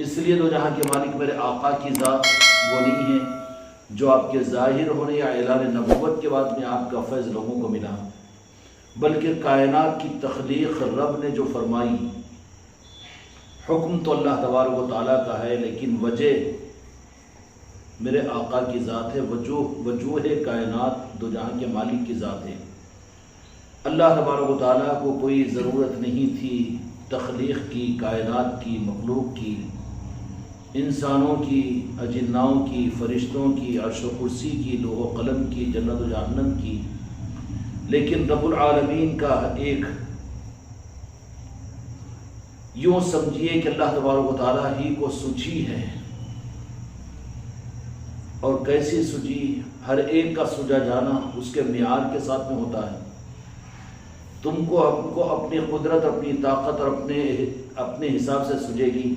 اس لیے دو جہاں کے مالک میرے آقا کی ذات وہ نہیں ہے جو آپ کے ظاہر ہونے یا اعلان نبوت کے بعد میں آپ کا فیض لوگوں کو ملا، بلکہ کائنات کی تخلیق رب نے جو فرمائی، حکم تو اللہ تبارک و تعالیٰ کا ہے، لیکن وجہ میرے آقا کی ذات ہے، وجوہ کائنات دو جہاں کے مالک کی ذات ہے۔ اللہ تبارک و تعالیٰ کو کوئی ضرورت نہیں تھی تخلیق کی، کائنات کی، مخلوق کی، انسانوں کی، اجناؤں کی، فرشتوں کی، عرش و کرسی کی، لوح و قلم کی، جنت و جہنم کی، لیکن رب العالمین کا ایک یوں سمجھیے کہ اللہ تبارک و تعالیٰ ہی کو سوچی ہے، اور کیسی سوچی؟ ہر ایک کا سجا جانا اس کے معیار کے ساتھ میں ہوتا ہے۔ تم کو اپنی قدرت، اپنی طاقت اور اپنے حساب سے سجے گی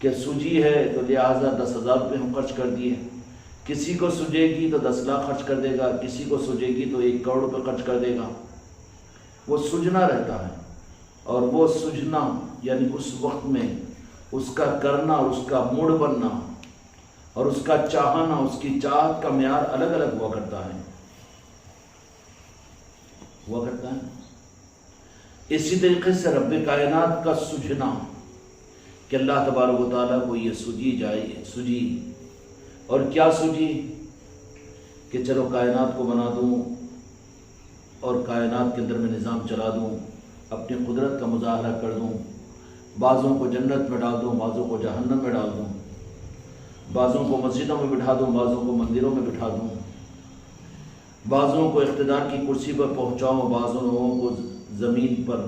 کہ سوجی ہے تو لہٰذا 10,000 روپے ہم خرچ کر دیے، کسی کو سجے گی تو 10 لاکھ خرچ کر دے گا، کسی کو سجے گی تو 1 کروڑ روپے خرچ کر دے گا۔ وہ سجنا رہتا ہے، اور وہ سجنا یعنی اس وقت میں اس کا کرنا اور اس کا موڈ بننا اور اس کا چاہنا، اس کی چاہت کا معیار الگ الگ ہوا کرتا ہے۔ اسی طریقے سے رب کائنات کا سجنا کہ اللہ تبارک و تعالیٰ کو یہ سجی، اور کیا سجی کہ چلو کائنات کو بنا دوں اور کائنات کے اندر میں نظام چلا دوں، اپنی قدرت کا مظاہرہ کر دوں، بعضوں کو جنت میں ڈال دوں، بعضوں کو جہنم میں ڈال دوں، بعضوں کو مسجدوں میں بٹھا دوں، بعضوں کو مندروں میں بٹھا دوں، بعضوں کو اقتدار کی کرسی پر پہنچاؤں، بعضوں لوگوں کو زمین پر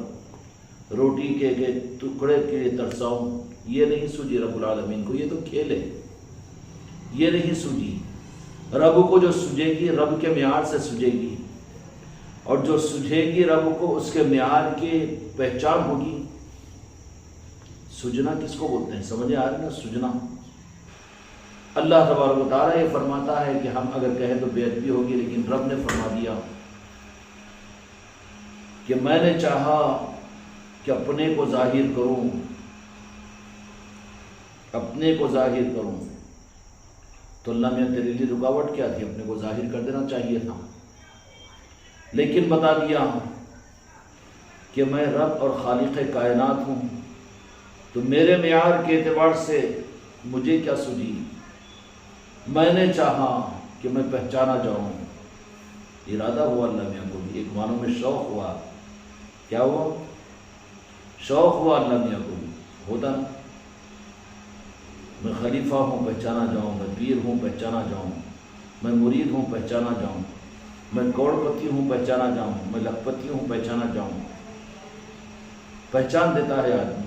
روٹی کے ٹکڑے کے لیے ترساؤں۔ یہ نہیں سوجی رب العالمین کو، یہ تو کھیل ہے، یہ نہیں سوجی۔ رب کو جو سجے گی رب کے معیار سے سجے گی، اور جو سجے گی رب کو اس کے معیار کی پہچان ہوگی۔ سجنا کس کو بولتے ہیں؟ سمجھے آ رہی نا سجنا؟ اللہ تبارک و تعالیٰ یہ فرماتا ہے کہ ہم اگر کہیں تو بے ادبی ہوگی، لیکن رب نے فرما دیا کہ میں نے چاہا کہ اپنے کو ظاہر کروں، اپنے کو ظاہر کروں، تو اللہ میں تیرے لیے رکاوٹ کیا تھی؟ اپنے کو ظاہر کر دینا چاہیے تھا، لیکن بتا دیا کہ میں رب اور خالق کائنات ہوں، تو میرے معیار کے اعتبار سے مجھے کیا سوجی؟ میں نے چاہا کہ میں پہچانا جاؤں، ارادہ ہوا اللہ میاں کو بھی، ایک معنوں میں شوق ہوا۔ کیا ہوا؟ شوق ہوا اللہ میاں کو بھی، ہوتا میں خلیفہ ہوں پہچانا جاؤں، میں پیر ہوں پہچانا جاؤں، میں مرید ہوں پہچانا جاؤں، میں کروڑ پتی ہوں پہچانا جاؤں، میں لکھ پتی ہوں پہچانا جاؤں۔ پہچان دیتا ہے آدمی۔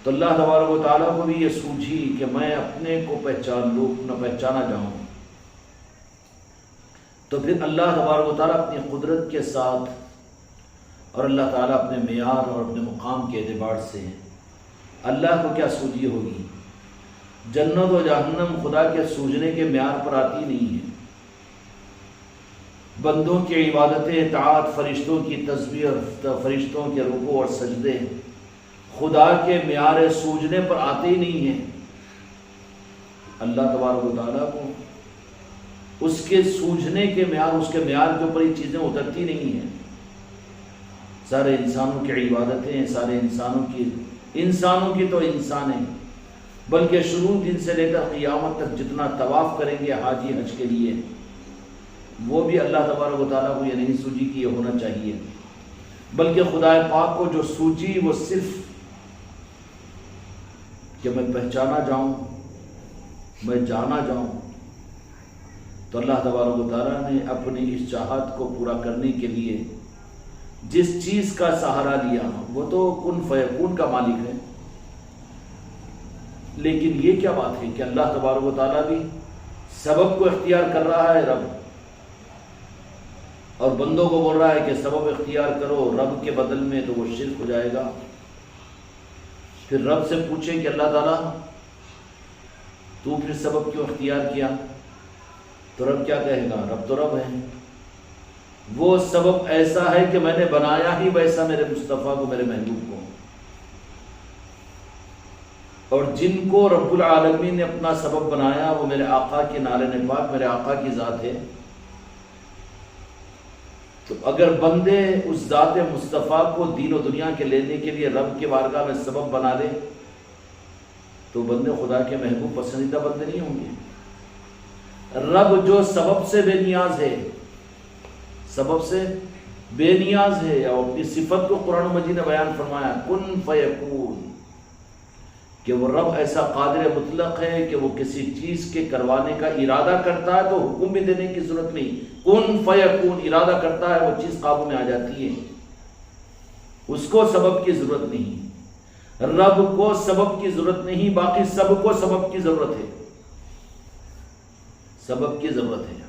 تو اللہ تبارک و تعالیٰ کو بھی یہ سوجھی کہ میں اپنے کو پہچان لوں، نہ پہچانا جاؤں۔ تو پھر اللہ تبارک و تعالیٰ اپنی قدرت کے ساتھ اور اللہ تعالیٰ اپنے معیار اور اپنے مقام کے اعتبار سے اللہ کو کیا سوجھی ہوگی؟ جنت و جہنم خدا کے سوجنے کے معیار پر آتی نہیں ہے۔ بندوں کی عبادتیں، اطاعت، فرشتوں کی تسبیح اور فرشتوں کے رکوع اور سجدے خدا کے معیار سوجنے پر آتے ہی نہیں ہیں۔ اللہ تبارک و تعالیٰ کو اس کے سوجنے کے معیار، اس کے معیار کے اوپر یہ چیزیں اترتی نہیں ہیں۔ سارے انسانوں کی عبادتیں، سارے انسانوں کی تو انسان ہیں، بلکہ شروع دن سے لے کر قیامت تک جتنا طواف کریں گے حاجی حج کے لیے، وہ بھی اللہ تبارک و تعالیٰ کو یہ نہیں سوجی کہ یہ ہونا چاہیے، بلکہ خدا پاک کو جو سوجی وہ صرف کہ میں پہچانا جاؤں، میں جانا جاؤں۔ تو اللہ تبارک و تعالیٰ نے اپنی اس چاہت کو پورا کرنے کے لیے جس چیز کا سہارا لیا وہ تو کن فیکون کا مالک ہے، لیکن یہ کیا بات ہے کہ اللہ تبارک و تعالیٰ بھی سبب کو اختیار کر رہا ہے رب، اور بندوں کو بول رہا ہے کہ سبب اختیار کرو رب کے بدل میں، تو وہ شرک ہو جائے گا۔ پھر رب سے پوچھیں کہ اللہ تعالیٰ تو پھر سبب کیوں اختیار کیا؟ تو رب کیا کہے گا؟ رب تو رب ہے، وہ سبب ایسا ہے کہ میں نے بنایا ہی ویسا میرے مصطفیٰ کو، میرے محبوب کو۔ اور جن کو رب العالمین نے اپنا سبب بنایا وہ میرے آقا کے نالین پاک، میرے آقا کی ذات ہے۔ تو اگر بندے اس ذات مصطفیٰ کو دین و دنیا کے لینے کے لیے رب کے بارگاہ میں سبب بنا لے تو بندے خدا کے محبوب پسندیدہ بندے نہیں ہوں گے۔ رب جو سبب سے بے نیاز ہے، سبب سے بے نیاز ہے، اور اپنی صفت کو قرآن مجید نے بیان فرمایا کن فیکون، کہ وہ رب ایسا قادر مطلق ہے کہ وہ کسی چیز کے کروانے کا ارادہ کرتا ہے تو حکم بھی دینے کی ضرورت نہیں، کن فیکون، ارادہ کرتا ہے وہ چیز قابو میں آ جاتی ہے، اس کو سبب کی ضرورت نہیں، رب کو سبب کی ضرورت نہیں، باقی سب کو سبب کی ضرورت ہے، سبب کی ضرورت ہے۔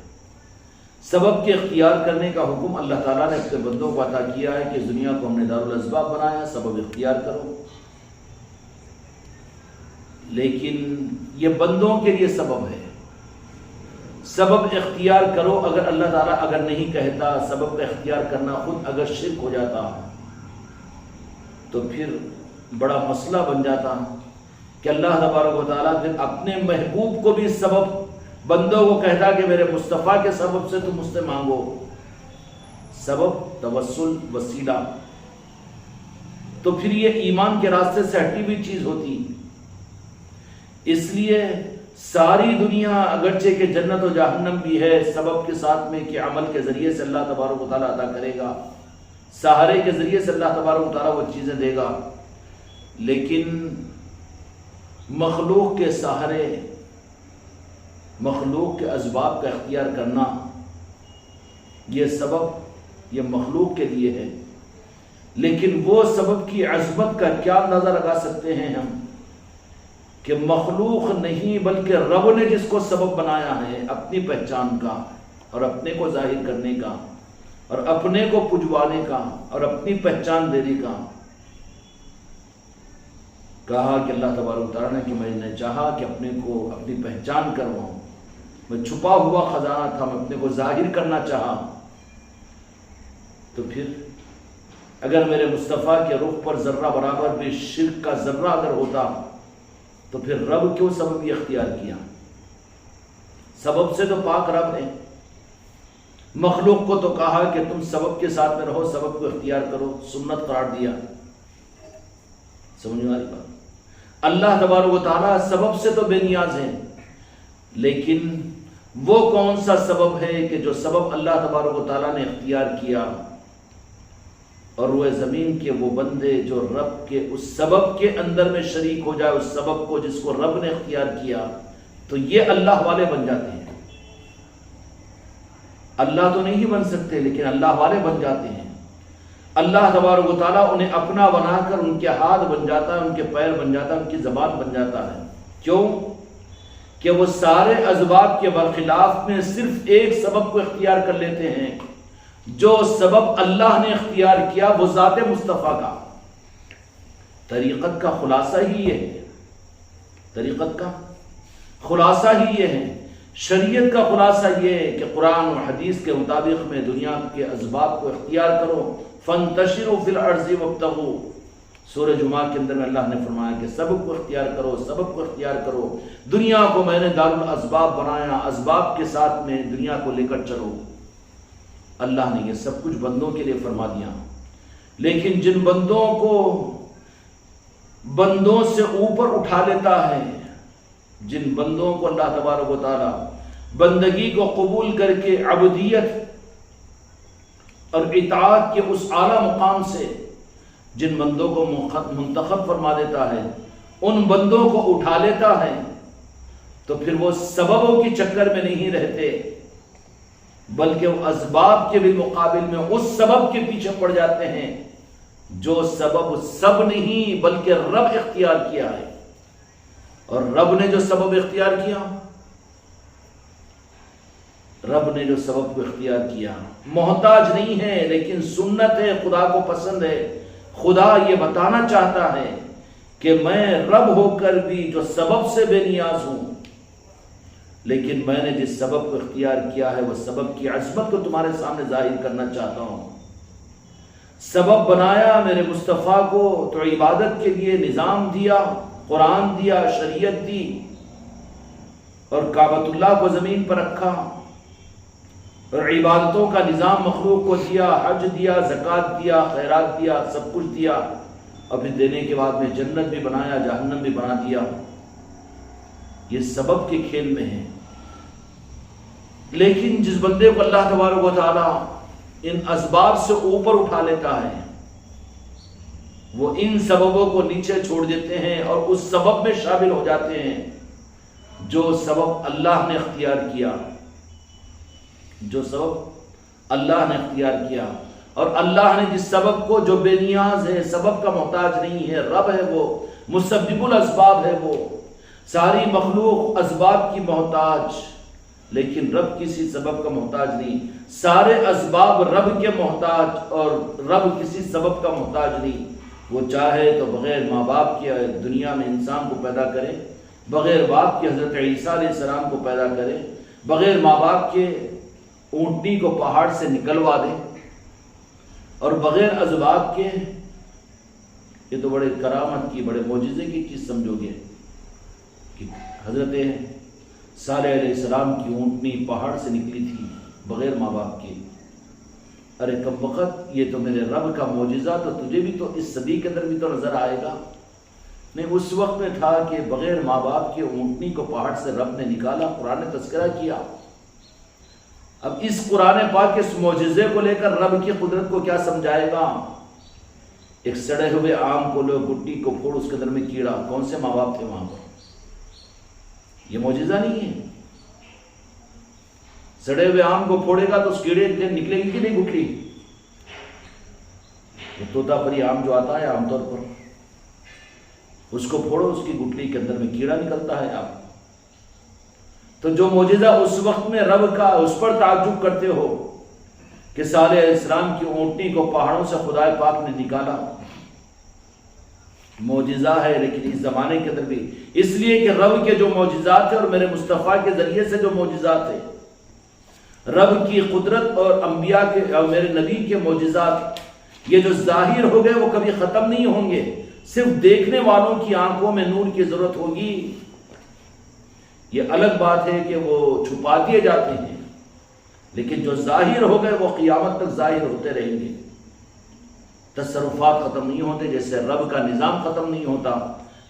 سبب کے اختیار کرنے کا حکم اللہ تعالیٰ نے اپنے بندوں کو عطا کیا ہے کہ دنیا کو ہم نے دارالاسباب بنایا، سبب اختیار کرو، لیکن یہ بندوں کے لیے سبب ہے، سبب اختیار کرو۔ اگر اللہ تعالیٰ اگر نہیں کہتا، سبب کا اختیار کرنا خود اگر شرک ہو جاتا تو پھر بڑا مسئلہ بن جاتا کہ اللہ تبارک و تعالیٰ پھر اپنے محبوب کو بھی سبب، بندوں کو کہتا کہ میرے مصطفیٰ کے سبب سے تم مجھ سے مانگو، سبب توسل وسیلہ، تو پھر یہ ایمان کے راستے سے ہٹی ہوئی چیز ہوتی۔ اس لیے ساری دنیا اگرچہ کہ جنت و جہنم بھی ہے سبب کے ساتھ میں کہ عمل کے ذریعے سے اللہ تبارک و تعالیٰ عطا کرے گا، سہارے کے ذریعے سے اللہ تبارک و تعالیٰ وہ چیزیں دے گا، لیکن مخلوق کے سہارے، مخلوق کے اسباب کا اختیار کرنا، یہ سبب یہ مخلوق کے لیے ہے، لیکن وہ سبب کی عظمت کا کیا اندازہ لگا سکتے ہیں ہم کہ مخلوق نہیں بلکہ رب نے جس کو سبب بنایا ہے اپنی پہچان کا اور اپنے کو ظاہر کرنے کا اور اپنے کو پجوانے کا اور اپنی پہچان دینے کا، کہا کہ اللہ تبارک تعالیٰ نے کہ میں نے چاہا کہ اپنے کو اپنی پہچان کرواؤں، میں چھپا ہوا خزانہ تھا، میں اپنے کو ظاہر کرنا چاہا، تو پھر اگر میرے مصطفیٰ کے رخ پر ذرہ برابر بھی شرک کا ذرہ اگر ہوتا تو پھر رب کیوں سبب یہ اختیار کیا؟ سبب سے تو پاک رب ہے، مخلوق کو تو کہا کہ تم سبب کے ساتھ میں رہو، سبب کو اختیار کرو، سنت قرار دیا۔ سمجھنے والی بات، اللہ تبارک و تعالیٰ سبب سے تو بے نیاز ہیں، لیکن وہ کون سا سبب ہے کہ جو سبب اللہ تبارک و تعالیٰ نے اختیار کیا اور روئے زمین کے وہ بندے جو رب کے اس سبب کے اندر میں شریک ہو جائے، اس سبب کو جس کو رب نے اختیار کیا، تو یہ اللہ والے بن جاتے ہیں۔ اللہ تو نہیں بن سکتے لیکن اللہ والے بن جاتے ہیں۔ اللہ تبارک و تعالیٰ انہیں اپنا بنا کر ان کے ہاتھ بن جاتا ہے، ان کے پیر بن جاتا ہے، ان کی زبان بن جاتا ہے۔ کیوں؟ کہ وہ سارے اسباب کے برخلاف میں صرف ایک سبب کو اختیار کر لیتے ہیں، جو سبب اللہ نے اختیار کیا وہ ذات مصطفیٰ کا۔ طریقت کا خلاصہ ہی یہ ہے، طریقت کا خلاصہ ہی یہ ہے، شریعت کا خلاصہ یہ ہے کہ قرآن و حدیث کے مطابق میں دنیا کے اسباب کو اختیار کرو، فانتشروا فی الارض وابتغوا۔ سورہ جمعہ کے اندر میں اللہ نے فرمایا کہ سبب کو اختیار کرو، سبب کو اختیار کرو، دنیا کو میں نے دارالاسباب بنایا، اسباب کے ساتھ میں دنیا کو لے کر چلو۔ اللہ نے یہ سب کچھ بندوں کے لیے فرما دیا، لیکن جن بندوں کو بندوں سے اوپر اٹھا لیتا ہے، جن بندوں کو اللہ تبارک و تعالی بندگی کو قبول کر کے عبودیت اور اطاعت کے اس اعلیٰ مقام سے جن بندوں کو منتخب فرما دیتا ہے، ان بندوں کو اٹھا لیتا ہے، تو پھر وہ سببوں کی چکر میں نہیں رہتے بلکہ وہ اسباب کے بھی مقابل میں اس سبب کے پیچھے پڑ جاتے ہیں جو سبب سب نہیں بلکہ رب اختیار کیا ہے۔ اور رب نے جو سبب اختیار کیا، رب نے جو سبب کو اختیار کیا، محتاج نہیں ہے لیکن سنت ہے، خدا کو پسند ہے۔ خدا یہ بتانا چاہتا ہے کہ میں رب ہو کر بھی جو سبب سے بے نیاز ہوں، لیکن میں نے جس سبب کو اختیار کیا ہے وہ سبب کی عظمت کو تمہارے سامنے ظاہر کرنا چاہتا ہوں۔ سبب بنایا میرے مصطفیٰ کو تو عبادت کے لیے نظام دیا، قرآن دیا، شریعت دی، اور کعبۃ اللہ کو زمین پر رکھا، اور عبادتوں کا نظام مخلوق کو دیا، حج دیا، زکوٰۃ دیا، خیرات دیا، سب کچھ دیا، اور پھر دینے کے بعد میں جنت بھی بنایا، جہنم بھی بنا دیا۔ یہ سبب کے کھیل میں ہے۔ لیکن جس بندے کو اللہ تبارک و تعالی ان اسباب سے اوپر اٹھا لیتا ہے، وہ ان سببوں کو نیچے چھوڑ دیتے ہیں اور اس سبب میں شامل ہو جاتے ہیں جو سبب اللہ نے اختیار کیا، جو سبب اللہ نے اختیار کیا۔ اور اللہ نے جس سبب کو، جو بے نیاز ہے، سبب کا محتاج نہیں ہے، رب ہے، وہ مسبب الاسباب ہے، وہ ساری مخلوق اسباب کی محتاج، لیکن رب کسی سبب کا محتاج نہیں۔ سارے اسباب رب کے محتاج اور رب کسی سبب کا محتاج نہیں۔ وہ چاہے تو بغیر ماں باپ کے دنیا میں انسان کو پیدا کرے، بغیر باپ کے حضرت عیسیٰ علیہ السلام کو پیدا کرے، بغیر ماں باپ کے اونٹنی کو پہاڑ سے نکلوا دے، اور بغیر اسباب کے، یہ تو بڑے کرامت کی، بڑے معجزے کی چیز سمجھو گے کہ حضرت صالح علیہ السلام کی اونٹنی پہاڑ سے نکلی تھی بغیر ماں باپ کے۔ ارے کم وقت، یہ تو میرے رب کا معجزہ تو تجھے بھی تو اس صدی کے اندر بھی تو نظر آئے گا۔ نہیں، اس وقت میں تھا کہ بغیر ماں باپ کے اونٹنی کو پہاڑ سے رب نے نکالا، قرآن نے تذکرہ کیا۔ اب اس قرآن پاک کے اس معجزے کو لے کر رب کی قدرت کو کیا سمجھائے گا؟ ایک سڑے ہوئے آم کو لو، گٹی کو پھوڑ، اس کے اندر میں کیڑا، کون سے ماں باپ تھے وہاں پر؟ یہ معجزہ نہیں ہے؟ سڑے ہوئے آم کو پھوڑے گا تو اس کیڑے نکلے گی کہ نہیں گٹلی؟ وہ طوطا پری آم جو آتا ہے عام طور پر، اس کو پھوڑو، اس کی گٹلی کے اندر میں کیڑا نکلتا ہے۔ آپ تو جو معجزہ اس وقت میں رب کا، اس پر تعجب کرتے ہو کہ صالح علیہ السلام کی اونٹنی کو پہاڑوں سے خدا پاک نے نکالا، معجزہ ہے۔ لیکن اس زمانے کے اندر بھی، اس لیے کہ رب کے جو معجزات ہیں اور میرے مصطفیٰ کے ذریعے سے جو معجزات ہیں، رب کی قدرت اور انبیاء کے اور میرے نبی کے معجزات، یہ جو ظاہر ہو گئے وہ کبھی ختم نہیں ہوں گے۔ صرف دیکھنے والوں کی آنکھوں میں نور کی ضرورت ہوگی۔ یہ الگ بات ہے کہ وہ چھپا دیے جاتے ہیں، لیکن جو ظاہر ہو گئے وہ قیامت تک ظاہر ہوتے رہیں گے۔ تصرفات ختم نہیں ہوتے، جیسے رب کا نظام ختم نہیں ہوتا،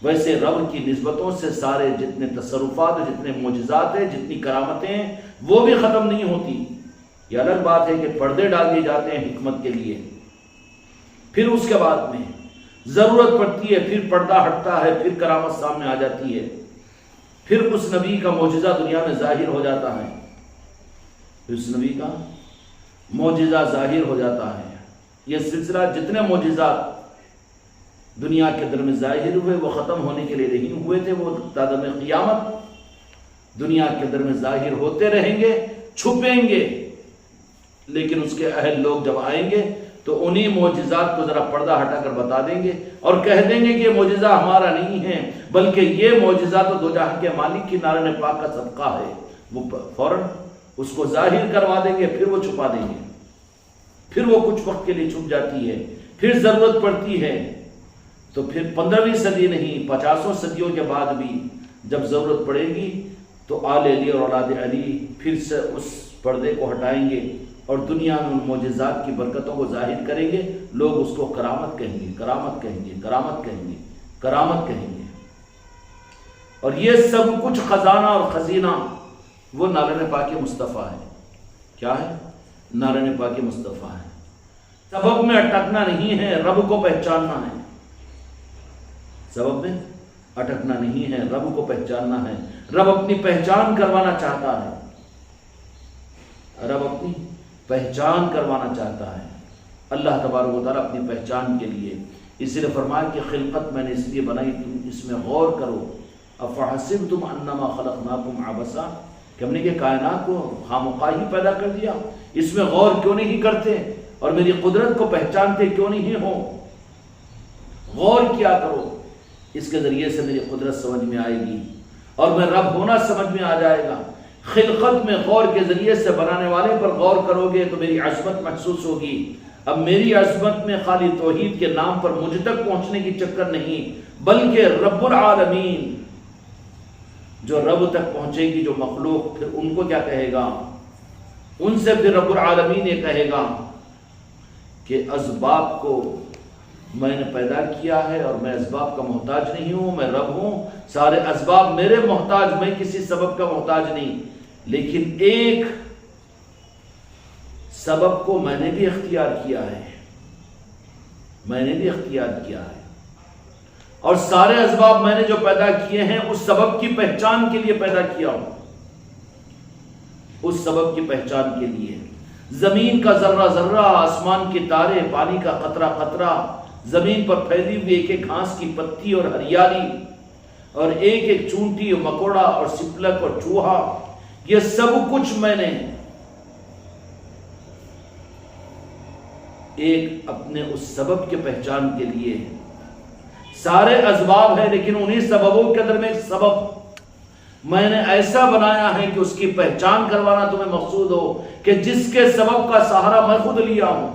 ویسے رب کی نسبتوں سے سارے جتنے تصرفات، جتنے معجزات ہیں، جتنی کرامتیں ہیں، وہ بھی ختم نہیں ہوتی۔ یہ الگ بات ہے کہ پردے ڈال دیے جاتے ہیں حکمت کے لیے، پھر اس کے بعد میں ضرورت پڑتی ہے، پھر پردہ ہٹتا ہے، پھر کرامت سامنے آ جاتی ہے، پھر اس نبی کا معجزہ دنیا میں ظاہر ہو جاتا ہے، پھر اس نبی کا معجزہ ظاہر ہو جاتا ہے۔ یہ سلسلہ جتنے معجزات دنیا کے اندر میں ظاہر ہوئے وہ ختم ہونے کے لیے نہیں ہوئے تھے، وہ تادم قیامت دنیا کے اندر میں ظاہر ہوتے رہیں گے، چھپیں گے، لیکن اس کے اہل لوگ جب آئیں گے تو انہی معجزات کو ذرا پردہ ہٹا کر بتا دیں گے اور کہہ دیں گے کہ یہ معجزہ ہمارا نہیں ہے، بلکہ یہ معجزہ تو دو جہاں کے مالک کی نارن پاک کا صدقہ ہے۔ وہ فوراً اس کو ظاہر کروا دیں گے، پھر وہ چھپا دیں گے، پھر وہ کچھ وقت کے لیے چھپ جاتی ہے، پھر ضرورت پڑتی ہے تو پھر 15ویں صدی نہیں 50 صدیوں کے بعد بھی جب ضرورت پڑے گی تو آل علی اور اولاد علی پھر سے اس پردے کو ہٹائیں گے اور دنیا میں ان معجزات کی برکتوں کو ظاہر کریں گے۔ لوگ اس کو کرامت کہیں گے، کرامت کہیں گے، کرامت کہیں گے، کرامت کہیں گے۔ اور یہ سب کچھ خزانہ اور خزینہ وہ نارن پاک مصطفیٰ ہے۔ کیا ہے؟ نارن پاک مصطفیٰ ہے۔ سبب میں اٹکنا نہیں ہے، رب کو پہچاننا ہے۔ سبب میں اٹکنا نہیں ہے، رب کو پہچاننا ہے۔ رب اپنی پہچان کروانا چاہتا ہے، رب اپنی پہچان کروانا چاہتا ہے۔ اللہ تبارک و تعالیٰ اپنی پہچان کے لیے اس لیے فرمایا کہ خلقت میں نے اس لیے بنائی، تم اس میں غور کرو۔ افحسبتم انما خلقناکم عبثا، کہ ہم نے یہ کائنات کو خامخواہ ہی پیدا کر دیا، اس میں غور کیوں نہیں کرتے اور میری قدرت کو پہچانتے کیوں نہیں ہو؟ غور کیا کرو، اس کے ذریعے سے میری قدرت سمجھ میں آئے گی اور میں رب ہونا سمجھ میں آ جائے گا۔ خلقت میں غور کے ذریعے سے بنانے والے پر غور کرو گے تو میری عظمت محسوس ہوگی۔ اب میری عظمت میں خالی توحید کے نام پر مجھ تک پہنچنے کی چکر نہیں، بلکہ رب العالمین جو رب تک پہنچے گی جو مخلوق، پھر ان کو کیا کہے گا؟ ان سے پھر رب العالمین یہ کہے گا کہ اسباب کو میں نے پیدا کیا ہے اور میں اسباب کا محتاج نہیں ہوں، میں رب ہوں، سارے اسباب میرے محتاج، میں کسی سبب کا محتاج نہیں، لیکن ایک سبب کو میں نے بھی اختیار کیا ہے، میں نے بھی اختیار کیا ہے، اور سارے اسباب میں نے جو پیدا کیے ہیں اس سبب کی پہچان کے لیے پیدا کیا ہوں، اس سبب کی پہچان کے لیے۔ زمین کا ذرہ ذرہ، آسمان کے تارے، پانی کا قطرہ قطرہ، زمین پر پھیلی ہوئی ایک ایک گھاس کی پتی اور ہریالی، اور ایک ایک چونٹی اور مکوڑا اور سپلک اور چوہا، یہ سب کچھ میں نے ایک اپنے اس سبب کے پہچان کے لیے، سارے اسباب ہیں لیکن انہی سببوں کے اندر میں ایک سبب میں نے ایسا بنایا ہے کہ اس کی پہچان کروانا تمہیں مقصود ہو کہ جس کے سبب کا سہارا میں خود لیا ہوں۔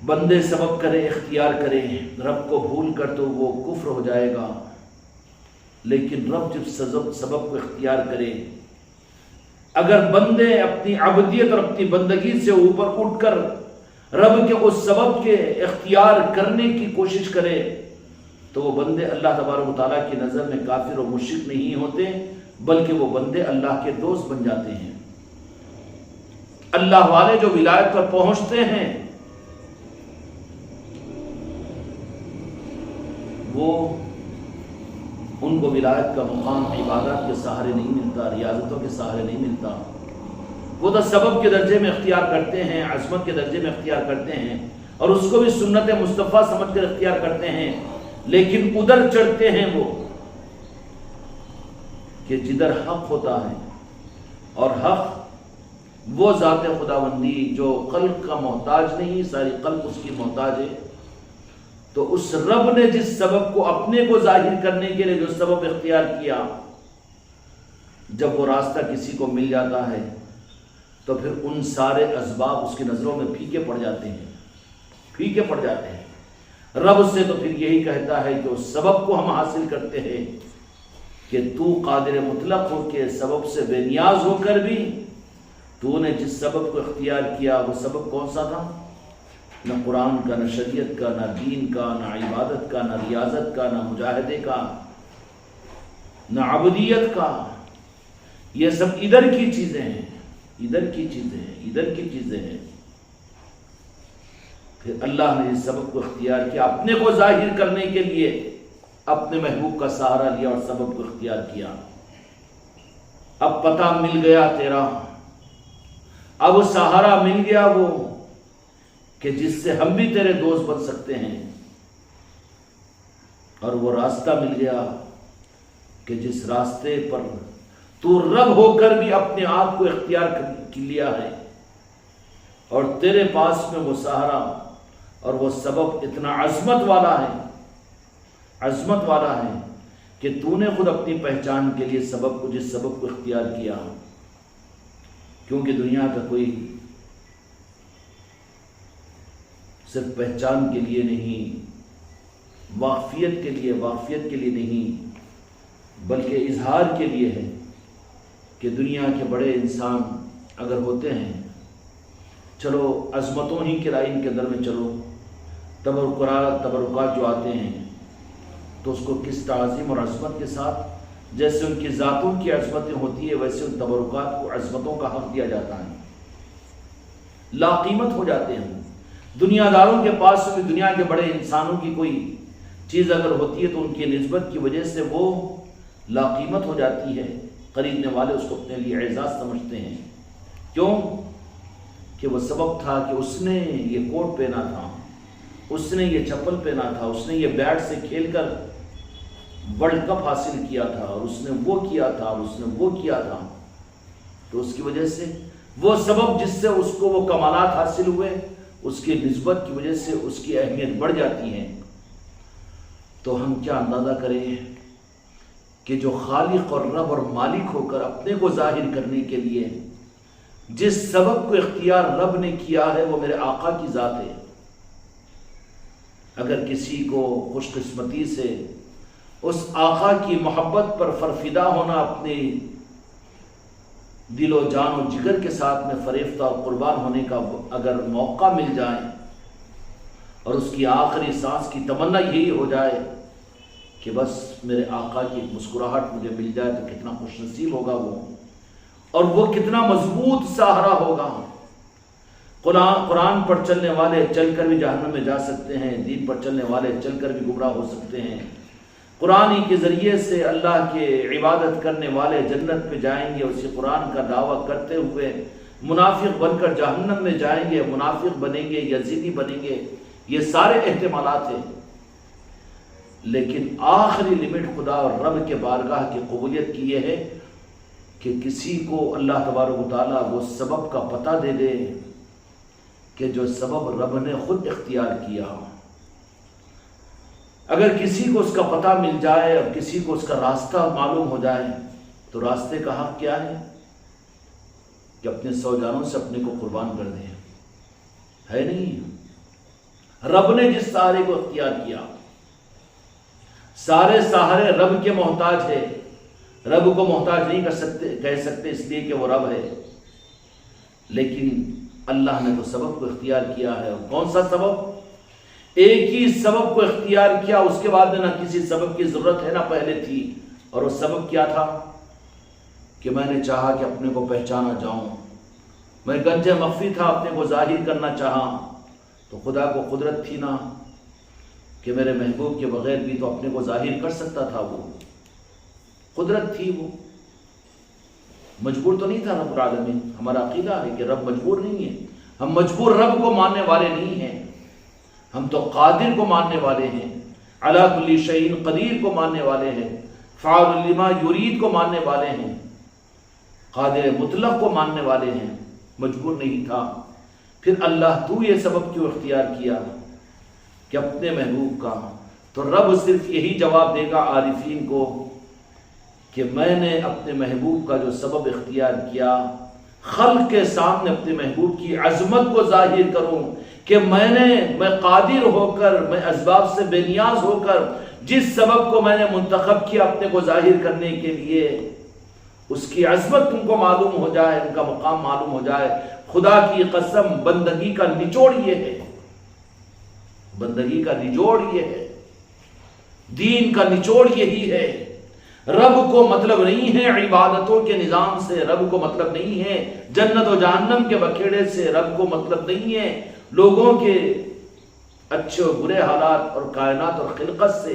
بندے سبب کرے، اختیار کرے، رب کو بھول کر تو وہ کفر ہو جائے گا، لیکن رب جب سبب کو اختیار کرے، اگر بندے اپنی عبدیت اور اپنی بندگی سے اوپر اٹھ کر رب کے اس سبب کے اختیار کرنے کی کوشش کرے، تو وہ بندے اللہ تبارک و تعالیٰ کی نظر میں کافر و مشرک نہیں ہوتے، بلکہ وہ بندے اللہ کے دوست بن جاتے ہیں۔ اللہ والے جو ولایت پر پہنچتے ہیں وہ ان کو ولایت کا مقام عبادت کے سہارے نہیں ملتا، ریاضتوں کے سہارے نہیں ملتا، وہ تو سبب کے درجے میں اختیار کرتے ہیں، عظمت کے درجے میں اختیار کرتے ہیں، اور اس کو بھی سنت مصطفیٰ سمجھ کر اختیار کرتے ہیں، لیکن ادھر چڑھتے ہیں وہ کہ جدھر حق ہوتا ہے، اور حق وہ ذات خداوندی جو خلق کا محتاج نہیں، ساری خلق اس کی محتاج ہے، تو اس رب نے جس سبب کو اپنے کو ظاہر کرنے کے لیے جو سبب اختیار کیا، جب وہ راستہ کسی کو مل جاتا ہے تو پھر ان سارے اسباب اس کی نظروں میں پھیکے پڑ جاتے ہیں، پھیکے پڑ جاتے ہیں۔ رب سے تو پھر یہی کہتا ہے کہ اس سبب کو ہم حاصل کرتے ہیں کہ تو قادر مطلق ہو کے سبب سے بے نیاز ہو کر بھی تو نے جس سبب کو اختیار کیا وہ سبب کون سا تھا؟ نہ قرآن کا، نہ شریعت کا، نہ دین کا، نہ عبادت کا، نہ ریاضت کا، نہ مجاہدے کا، نہ عبودیت کا، یہ سب ادھر کی چیزیں ہیں، ادھر کی چیزیں ہیں، ادھر کی چیزیں ہیں۔ پھر اللہ نے اس سبب کو اختیار کیا اپنے کو ظاہر کرنے کے لیے، اپنے محبوب کا سہارا لیا اور سبب کو اختیار کیا۔ اب پتہ مل گیا تیرا، اب سہارا مل گیا وہ کہ جس سے ہم بھی تیرے دوست بن سکتے ہیں، اور وہ راستہ مل گیا کہ جس راستے پر تو رب ہو کر بھی اپنے آپ کو اختیار کر لیا ہے، اور تیرے پاس میں وہ سہارا اور وہ سبب اتنا عظمت والا ہے، عظمت والا ہے کہ تو نے خود اپنی پہچان کے لیے سبب کو، جس سبب کو اختیار کیا، کیونکہ دنیا کا کوئی صرف پہچان کے لیے نہیں، واقفیت کے لیے نہیں، بلکہ اظہار کے لیے ہے کہ دنیا کے بڑے انسان اگر ہوتے ہیں، چلو عظمتوں ہی کے لائن کے اندر میں چلو، تبرکات جو آتے ہیں تو اس کو کس تعظیم اور عظمت کے ساتھ، جیسے ان کی ذاتوں کی عظمتیں ہوتی ہے ویسے ان تبرکات کو عظمتوں کا حق دیا جاتا ہے، لا قیمت ہو جاتے ہیں۔ دنیا داروں کے پاس بھی دنیا کے بڑے انسانوں کی کوئی چیز اگر ہوتی ہے تو ان کی نسبت کی وجہ سے وہ لا قیمت ہو جاتی ہے، خریدنے والے اس کو اپنے لیے اعزاز سمجھتے ہیں۔ کیوں؟ کہ وہ سبب تھا کہ اس نے یہ کوٹ پہنا تھا، اس نے یہ چپل پہنا تھا، اس نے یہ بیٹ سے کھیل کر ورلڈ کپ حاصل کیا تھا، اور اس نے وہ کیا تھا، اور اس نے وہ کیا تھا، تو اس کی وجہ سے وہ سبب جس سے اس کو وہ کمالات حاصل ہوئے، اس کی نسبت کی وجہ سے اس کی اہمیت بڑھ جاتی ہے۔ تو ہم کیا اندازہ کریں کہ جو خالق اور رب اور مالک ہو کر اپنے کو ظاہر کرنے کے لیے جس سبب کو اختیار رب نے کیا ہے وہ میرے آقا کی ذات ہے۔ اگر کسی کو خوش قسمتی سے اس آقا کی محبت پر فرفدہ ہونا، اپنی دل و جان و جگر کے ساتھ میں فریفتہ اور قربان ہونے کا اگر موقع مل جائے اور اس کی آخری سانس کی تمنا یہی ہو جائے کہ بس میرے آقا کی ایک مسکراہٹ مجھے مل جائے، تو کتنا خوش نصیب ہوگا وہ، اور وہ کتنا مضبوط سہارا ہوگا۔ قرآن پر چلنے والے چل کر بھی جہنم میں جا سکتے ہیں، دین پر چلنے والے چل کر بھی گمراہ ہو سکتے ہیں۔ قرآن ہی کے ذریعے سے اللہ کے عبادت کرنے والے جنت میں جائیں گے، اسی قرآن کا دعویٰ کرتے ہوئے منافق بن کر جہنم میں جائیں گے، منافق بنیں گے، یزیدی بنیں گے، یہ سارے احتمالات ہیں۔ لیکن آخری لمٹ خدا اور رب کے بارگاہ کی قبولیت کی یہ ہے کہ کسی کو اللہ تبارک و تعالیٰ وہ سبب کا پتہ دے دے کہ جو سبب رب نے خود اختیار کیا۔ اگر کسی کو اس کا پتہ مل جائے اور کسی کو اس کا راستہ معلوم ہو جائے تو راستے کا حق کیا ہے کہ اپنے 100 جانوں سے اپنے کو قربان کر دیں، ہے نہیں؟ رب نے جس سہارے کو اختیار کیا، سارے سہارے رب کے محتاج ہے، رب کو محتاج نہیں کہہ سکتے اس لیے کہ وہ رب ہے، لیکن اللہ نے تو سبب کو اختیار کیا ہے۔ اور کون سا سبب؟ ایک ہی سبب کو اختیار کیا، اس کے بعد نہ کسی سبب کی ضرورت ہے نہ پہلے تھی، اور وہ سبب کیا تھا کہ میں نے چاہا کہ اپنے کو پہچانا جاؤں، میں گنج مخفی تھا، اپنے کو ظاہر کرنا چاہا، تو خدا کو قدرت تھی نا کہ میرے محبوب کے بغیر بھی تو اپنے کو ظاہر کر سکتا تھا، وہ قدرت تھی، وہ مجبور تو نہیں تھا رب العالمین۔ ہمارا عقیدہ ہے کہ رب مجبور نہیں ہے، ہم مجبور رب کو ماننے والے نہیں ہیں، ہم تو قادر کو ماننے والے ہیں، علی کل شیء قدیر کو ماننے والے ہیں، فاعل لما یرید کو ماننے والے ہیں، قادر مطلق کو ماننے والے ہیں، مجبور نہیں تھا۔ پھر اللہ تو یہ سبب کیوں اختیار کیا کہ اپنے محبوب کا؟ تو رب صرف یہی جواب دے گا عارفین کو کہ میں نے اپنے محبوب کا جو سبب اختیار کیا، خلق کے سامنے اپنے محبوب کی عظمت کو ظاہر کروں کہ میں قادر ہو کر، میں اسباب سے بے نیاز ہو کر جس سبب کو میں نے منتخب کیا اپنے کو ظاہر کرنے کے لیے، اس کی عظمت تم کو معلوم ہو جائے، ان کا مقام معلوم ہو جائے۔ خدا کی قسم، بندگی کا نچوڑ یہ ہے، بندگی کا نچوڑ یہ ہے، دین کا نچوڑ یہی ہے۔ رب کو مطلب نہیں ہے عبادتوں کے نظام سے، رب کو مطلب نہیں ہے جنت و جہنم کے بکھیڑے سے، رب کو مطلب نہیں ہے لوگوں کے اچھے و برے حالات اور کائنات اور خلقت سے،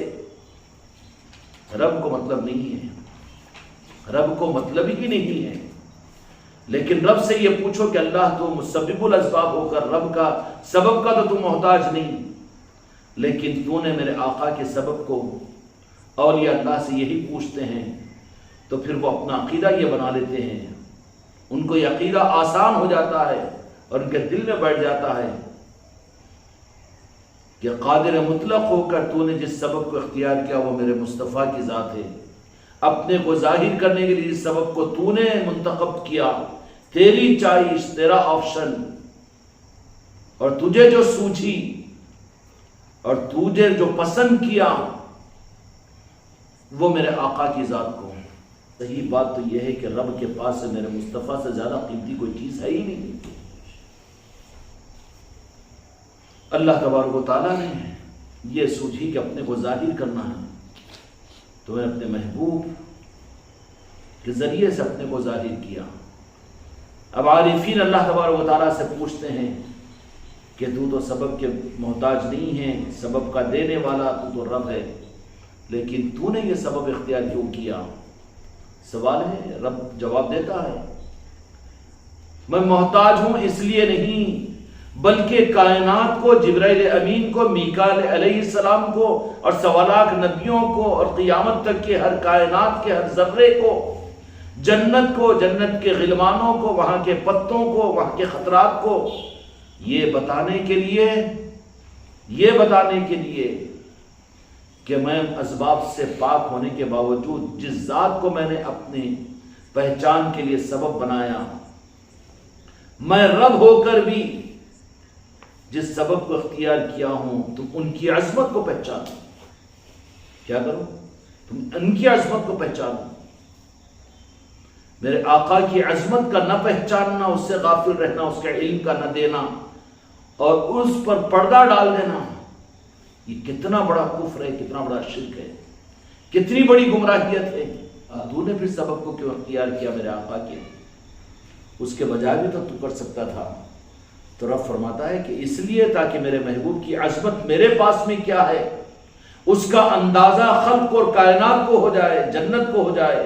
رب کو مطلب نہیں ہے، رب کو مطلب ہی نہیں ہے۔ لیکن رب سے یہ پوچھو کہ اللہ تو مسبب الاسباب ہو کر، رب کا سبب کا تو محتاج نہیں، لیکن تو نے میرے آقا کے سبب کو، اولیاء اللہ سے یہی پوچھتے ہیں، تو پھر وہ اپنا عقیدہ یہ بنا لیتے ہیں، ان کو یہ عقیدہ آسان ہو جاتا ہے اور ان کے دل میں بیٹھ جاتا ہے کہ قادر مطلق ہو کر تو نے جس سبب کو اختیار کیا وہ میرے مصطفیٰ کی ذات ہے، اپنے کو ظاہر کرنے کے لیے جس سبب کو تو نے منتخب کیا، تیری چائش، تیرا آپشن، اور تجھے جو سوجھی اور تجھے جو پسند کیا وہ میرے آقا کی ذات کو۔ صحیح بات تو یہ ہے کہ رب کے پاس سے میرے مصطفیٰ سے زیادہ قیمتی کوئی چیز ہے ہی نہیں۔ اللہ تبارک و تعالیٰ نے یہ سوچی کہ اپنے کو ظاہر کرنا ہے، تو میں اپنے محبوب کے ذریعے سے اپنے کو ظاہر کیا۔ اب عارفین اللہ تبارک و تعالیٰ سے پوچھتے ہیں کہ تو سبب کے محتاج نہیں ہے، سبب کا دینے والا تو رب ہے، لیکن تو نے یہ سبب اختیار کیوں کیا؟ سوال ہے، رب جواب دیتا ہے، میں محتاج ہوں اس لیے نہیں، بلکہ کائنات کو، جبرائیل امین کو، میکائیل علیہ السلام کو، اور 1.25 لاکھ نبیوں کو، اور قیامت تک کے ہر کائنات کے ہر ذرے کو، جنت کو، جنت کے غلمانوں کو، وہاں کے پتوں کو، وہاں کے خطرات کو، یہ بتانے کے لیے کہ میں اسباب سے پاک ہونے کے باوجود جس ذات کو میں نے اپنی پہچان کے لیے سبب بنایا، میں رب ہو کر بھی جس سبب کو اختیار کیا ہوں تم ان کی عظمت کو پہچانو. کیا کرو؟ تم ان کی عظمت کو پہچانو. میرے آقا کی عظمت کا نہ پہچاننا، اس سے غافل رہنا، اس کے علم کا نہ دینا اور اس پر پردہ ڈال دینا، یہ کتنا بڑا کفر ہے، کتنا بڑا شرک ہے، کتنی بڑی گمراہیت ہے. تو نے پھر سبب کو کیوں اختیار کیا میرے آقا کے؟ اس کے بجائے بھی تو کر سکتا تھا. تو رب فرماتا ہے کہ اس لیے تاکہ میرے محبوب کی عظمت میرے پاس میں کیا ہے اس کا اندازہ خلق اور کائنات کو ہو جائے، جنت کو ہو جائے،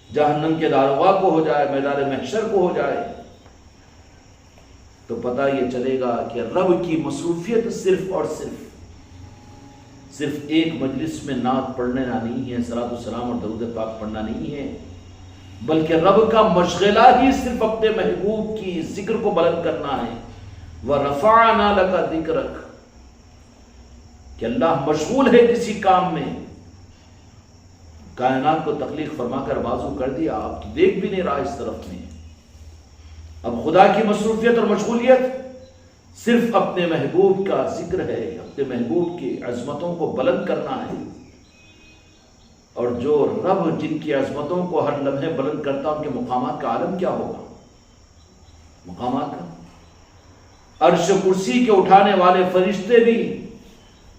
جہنم کے داروغہ کو ہو جائے، میدان محشر کو ہو جائے، تو پتہ یہ چلے گا کہ رب کی مصروفیت صرف اور صرف ایک مجلس میں نعت پڑھنے نہیں ہے، صلاۃ والسلام اور درود پاک پڑھنا نہیں ہے، بلکہ رب کا مشغلہ ہی صرف اپنے محبوب کی ذکر کو بلند کرنا ہے. وَرَفَعْنَا لَكَ ذِكْرَكَ، کہ اللہ مشغول ہے کسی کام میں. کائنات کو تخلیق فرما کر بازو کر دیا، آپ تو دیکھ بھی نہیں رہا اس طرف میں. اب خدا کی مصروفیت اور مشغولیت صرف اپنے محبوب کا ذکر ہے، اپنے محبوب کی عظمتوں کو بلند کرنا ہے. اور جو رب جن کی عظمتوں کو ہر لمحے بلند کرتا ان کے مقامات کا عالم کیا ہوگا؟ مقامات کا عرش کرسی کے اٹھانے والے فرشتے بھی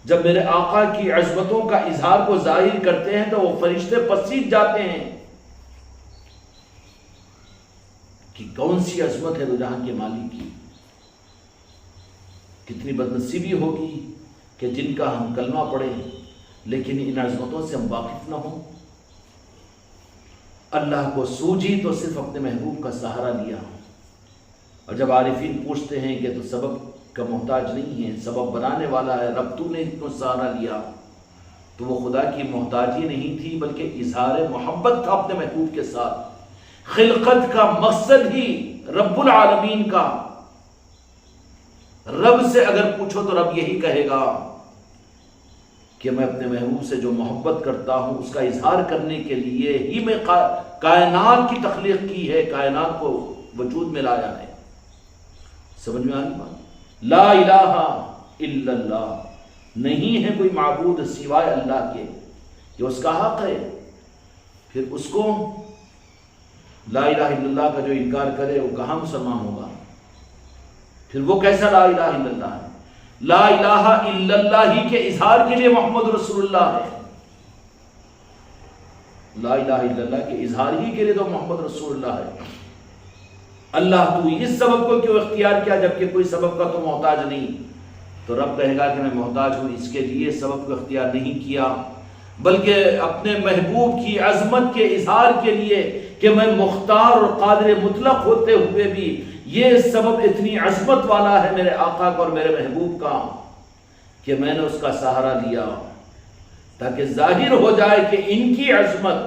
جب میرے آقا کی عظمتوں کا اظہار کو ظاہر کرتے ہیں تو وہ فرشتے پسیج جاتے ہیں کہ کون سی عظمت ہے دو جہاں کے مالک کی. کتنی بدنصیبی ہوگی کہ جن کا ہم کلمہ پڑھیں لیکن ان عظمتوں سے ہم واقف نہ ہوں. اللہ کو سوجھی تو صرف اپنے محبوب کا سہارا لیا. اور جب عارفین پوچھتے ہیں کہ تو سبب کا محتاج نہیں ہے، سبب بنانے والا ہے، رب تو نے کیوں سہارا لیا؟ تو وہ خدا کی محتاجی نہیں تھی بلکہ اظہار محبت تھا اپنے محبوب کے ساتھ. خلقت کا مقصد ہی رب العالمین کا. رب سے اگر پوچھو تو رب یہی کہے گا کہ میں اپنے محبوب سے جو محبت کرتا ہوں اس کا اظہار کرنے کے لیے ہی میں کائنات کی تخلیق کی ہے، کائنات کو وجود میں لایا ہے. سمجھ میں آ گئی بات؟ لا الہ الا اللہ، نہیں ہے کوئی معبود سوائے اللہ کے، یہ اس کا حق ہے. پھر اس کو لا الہ الا اللہ کا جو انکار کرے وہ کہاں مسلمان ہوگا؟ پھر وہ کیسا لا الہ الا اللہ ہے؟ لا الہ الا اللہ ہی کے اظہار کے لیے محمد رسول اللہ ہے. لا الہ الا اللہ کے اظہار ہی کے لیے تو محمد رسول اللہ ہے. اللہ تو اس سبب کو کیوں اختیار کیا جبکہ کوئی سبب کا تو محتاج نہیں؟ تو رب کہے گا کہ میں محتاج ہوں، اس کے لیے سبب کو اختیار نہیں کیا بلکہ اپنے محبوب کی عظمت کے اظہار کے لیے کہ میں مختار اور قادر مطلق ہوتے ہوئے بھی یہ سبب اتنی عظمت والا ہے میرے آقا کا اور میرے محبوب کا کہ میں نے اس کا سہارا لیا تاکہ ظاہر ہو جائے کہ ان کی عظمت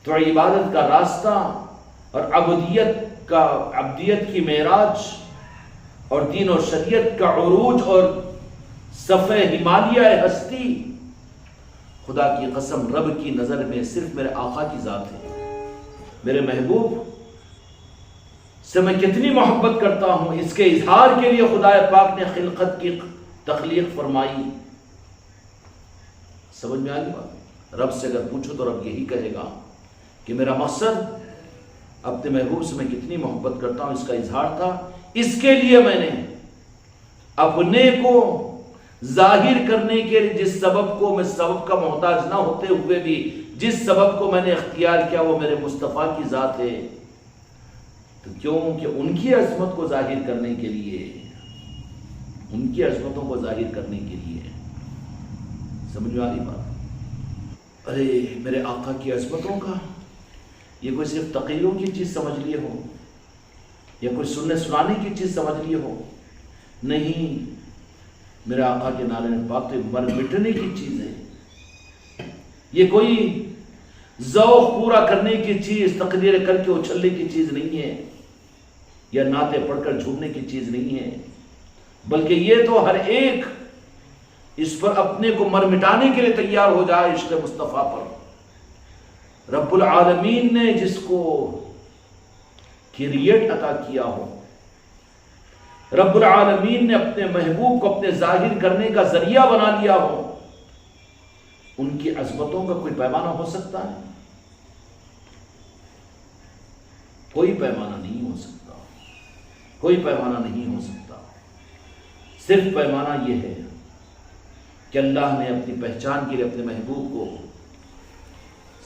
تو عبادت کا راستہ اور عبدیت کی معراج اور دین و شریعت کا عروج اور صفحہ ہمالیہ ہستی. خدا کی قسم رب کی نظر میں صرف میرے آقا کی ذات ہے. میرے محبوب سے میں کتنی محبت کرتا ہوں اس کے اظہار کے لیے خدا پاک نے خلقت کی تخلیق فرمائی. سمجھ میں آ گئی بات؟ رب سے اگر پوچھو تو رب یہی کہے گا کہ میرا مقصد اپنے محبوب سے میں کتنی محبت کرتا ہوں اس کا اظہار تھا. اس کے لیے میں نے اپنے کو ظاہر کرنے کے لیے جس سبب کو میں سبب کا محتاج نہ ہوتے ہوئے بھی جس سبب کو میں نے اختیار کیا وہ میرے مصطفیٰ کی ذات ہے. تو کیوں کہ ان کی عظمت کو ظاہر کرنے کے لیے، ان کی عظمتوں کو ظاہر کرنے کے لیے. سمجھ میں آ رہی بات؟ ارے میرے آقا کی عظمتوں کا یہ کوئی صرف تقریروں کی چیز سمجھ لیے ہو یا کوئی سننے سنانے کی چیز سمجھ لیے ہو، نہیں. میرے آقا کے نالے پاک تو مر مٹنے کی چیز ہے. یہ کوئی ذوق پورا کرنے کی چیز، تقریر کر کے اچھلنے کی چیز نہیں ہے یا نعتیں پڑھ کر جھومنے کی چیز نہیں ہے، بلکہ یہ تو ہر ایک اس پر اپنے کو مر مٹانے کے لیے تیار ہو جائے عشق مصطفیٰ پر. رب العالمین نے جس کو کریٹ عطا کیا ہو رب العالمین نے اپنے محبوب کو اپنے ظاہر کرنے کا ذریعہ بنا لیا ہو، ان کی عظمتوں کا کوئی پیمانہ ہو سکتا ہے؟ کوئی پیمانہ نہیں ہو سکتا، کوئی پیمانہ نہیں ہو سکتا۔ صرف پیمانہ یہ ہے کہ اللہ نے اپنی پہچان کے لیے اپنے محبوب کو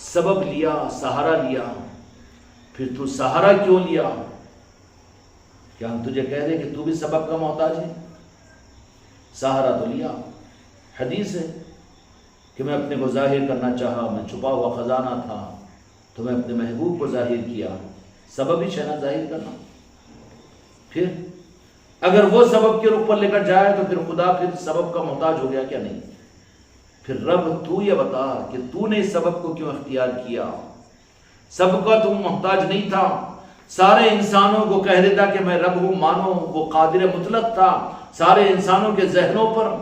سبب لیا، سہارا لیا۔ پھر تو سہارا کیوں لیا؟ کیا ہم تجھے کہہ رہے کہ تو بھی سبب کا محتاج ہے؟ سہارا تو لیا۔ حدیث ہے کہ میں اپنے کو ظاہر کرنا چاہا، میں چھپا ہوا خزانہ تھا تو میں اپنے محبوب کو ظاہر کیا۔ سبب ہی شنا ظاہر کرنا۔ پھر اگر وہ سبب کے رخ پر لے کر جائے تو پھر خدا پھر سبب کا محتاج ہو گیا کیا نہیں؟ پھر رب تو یہ بتا کہ تو نے اس سبب کو کیوں اختیار کیا؟ سب کا تم محتاج نہیں تھا، سارے انسانوں کو کہہ دیتا کہ میں رب ہوں مانو، وہ قادر مطلق تھا۔ سارے انسانوں کے ذہنوں پر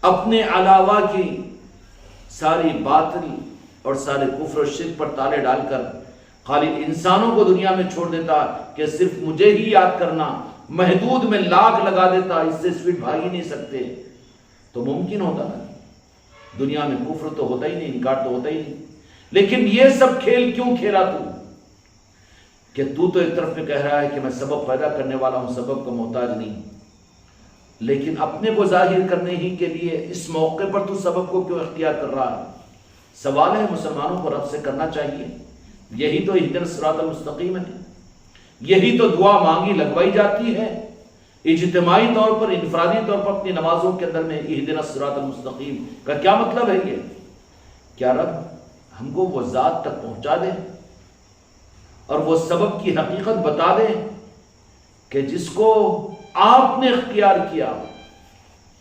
اپنے علاوہ کی ساری باطل اور سارے کفر و شرک پر تالے ڈال کر خالی انسانوں کو دنیا میں چھوڑ دیتا کہ صرف مجھے ہی یاد کرنا، محدود میں لاکھ لگا دیتا، اس سے سپیڈ بھاگ ہی نہیں سکتے تو ممکن ہوتا نا؟ دنیا میں کفر تو ہوتا ہی نہیں، انکار تو ہوتا ہی نہیں۔ لیکن یہ سب کھیل کیوں کھیلا تو؟ کہ تو ایک طرف میں کہہ رہا ہے کہ میں سبب پیدا کرنے والا ہوں، سبب کا محتاج نہیں، لیکن اپنے کو ظاہر کرنے ہی کے لیے اس موقع پر تو سبب کو کیوں اختیار کر رہا ہے؟ سوال ہے مسلمانوں کو رب سے کرنا چاہیے۔ یہی تو اہدنا الصراط المستقیم ہے، یہی تو دعا مانگی لگوائی جاتی ہے اجتماعی طور پر، انفرادی طور پر اپنی نمازوں کے اندر میں اہدنا الصراط المستقیم کا کیا مطلب ہے؟ یہ کیا رب ہم کو وہ ذات تک پہنچا دے اور وہ سبب کی حقیقت بتا دے کہ جس کو آپ نے اختیار کیا